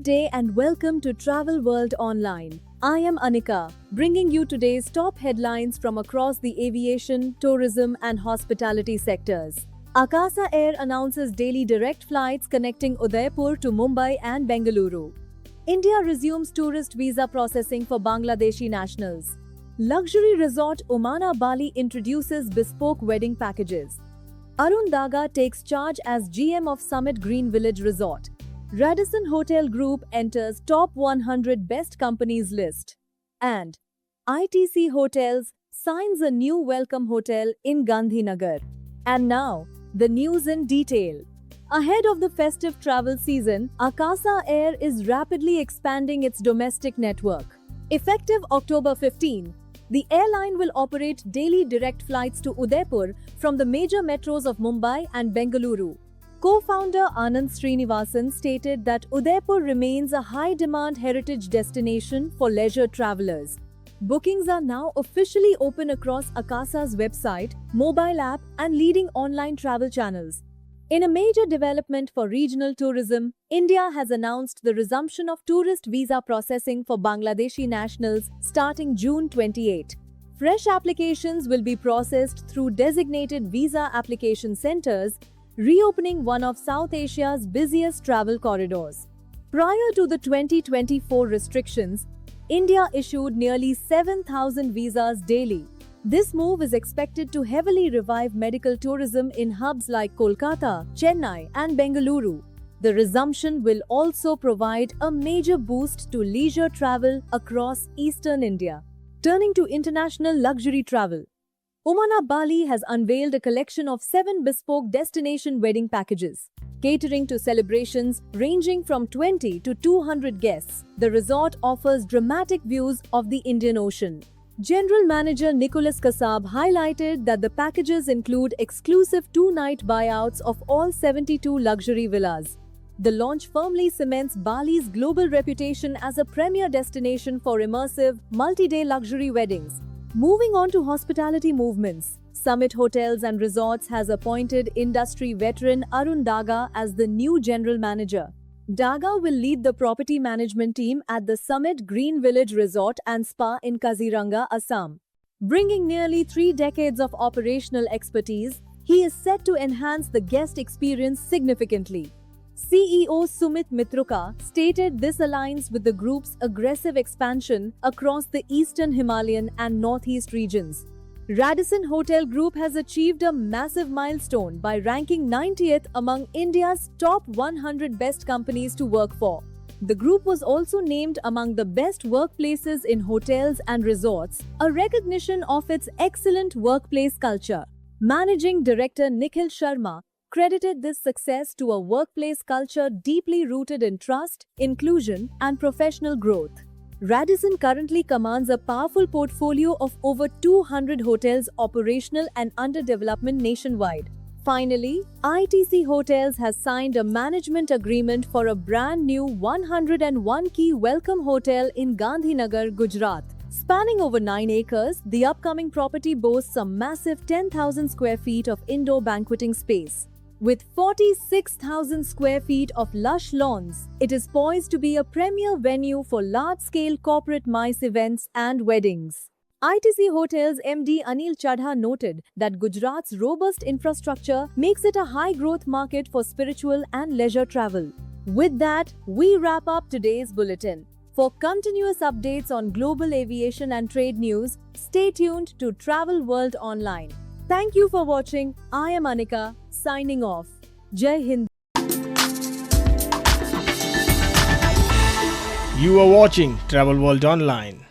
day and welcome to Travel World Online. I am Anika, bringing you today's top headlines from across the aviation, tourism and hospitality sectors. Akasa Air announces daily direct flights connecting Udaipur to Mumbai and Bengaluru. India resumes tourist visa processing for Bangladeshi nationals. Luxury resort Omana Bali introduces bespoke wedding packages. Arun Daga takes charge as GM of Summit Green Village Resort. Radisson Hotel Group enters top 100 best companies list. And ITC Hotels signs a new welcome hotel in Gandhinagar. And now, the news in detail. Ahead of the festive travel season, Akasa Air is rapidly expanding its domestic network. Effective October 15, the airline will operate daily direct flights to Udaipur from the major metros of Mumbai and Bengaluru. Co-founder Anand Srinivasan stated that Udaipur remains a high-demand heritage destination for leisure travelers. Bookings are now officially open across Akasa's website, mobile app and leading online travel channels. In a major development for regional tourism, India has announced the resumption of tourist visa processing for Bangladeshi nationals starting June 28. Fresh applications will be processed through designated visa application centers, reopening one of South Asia's busiest travel corridors. Prior to the 2024 restrictions, India issued nearly 7,000 visas daily. This move is expected to heavily revive medical tourism in hubs like Kolkata, Chennai, and Bengaluru. The resumption will also provide a major boost to leisure travel across eastern India. Turning to international luxury travel, Omana Bali has unveiled a collection of 7 bespoke destination wedding packages. Catering to celebrations ranging from 20 to 200 guests, the resort offers dramatic views of the Indian Ocean. General Manager Nicholas Kasab highlighted that the packages include exclusive 2-night buyouts of all 72 luxury villas. The launch firmly cements Bali's global reputation as a premier destination for immersive, multi-day luxury weddings. Moving on to hospitality movements, Summit Hotels and Resorts has appointed industry veteran Arun Daga as the new general manager. Daga will lead the property management team at the Summit Green Village Resort and Spa in Kaziranga, Assam. Bringing nearly 3 decades of operational expertise, he is set to enhance the guest experience significantly. CEO Sumit Mitruka stated this aligns with the group's aggressive expansion across the eastern Himalayan and northeast regions. Radisson Hotel Group has achieved a massive milestone by ranking 90th among India's top 100 best companies to work for. The group was also named among the best workplaces in hotels and resorts, a recognition of its excellent workplace culture. Managing Director Nikhil Sharma credited this success to a workplace culture deeply rooted in trust, inclusion, and professional growth. Radisson currently commands a powerful portfolio of over 200 hotels operational and under development nationwide. Finally, ITC Hotels has signed a management agreement for a brand new 101-key welcome hotel in Gandhinagar, Gujarat. Spanning over 9 acres, the upcoming property boasts a massive 10,000 square feet of indoor banqueting space. With 46,000 square feet of lush lawns, it is poised to be a premier venue for large-scale corporate MICE events and weddings. ITC Hotels MD Anil Chadha noted that Gujarat's robust infrastructure makes it a high-growth market for spiritual and leisure travel. With that, we wrap up today's bulletin. For continuous updates on global aviation and trade news, stay tuned to Travel World Online. Thank you for watching. I am Anika, signing off. Jai Hind. You are watching Travel World Online.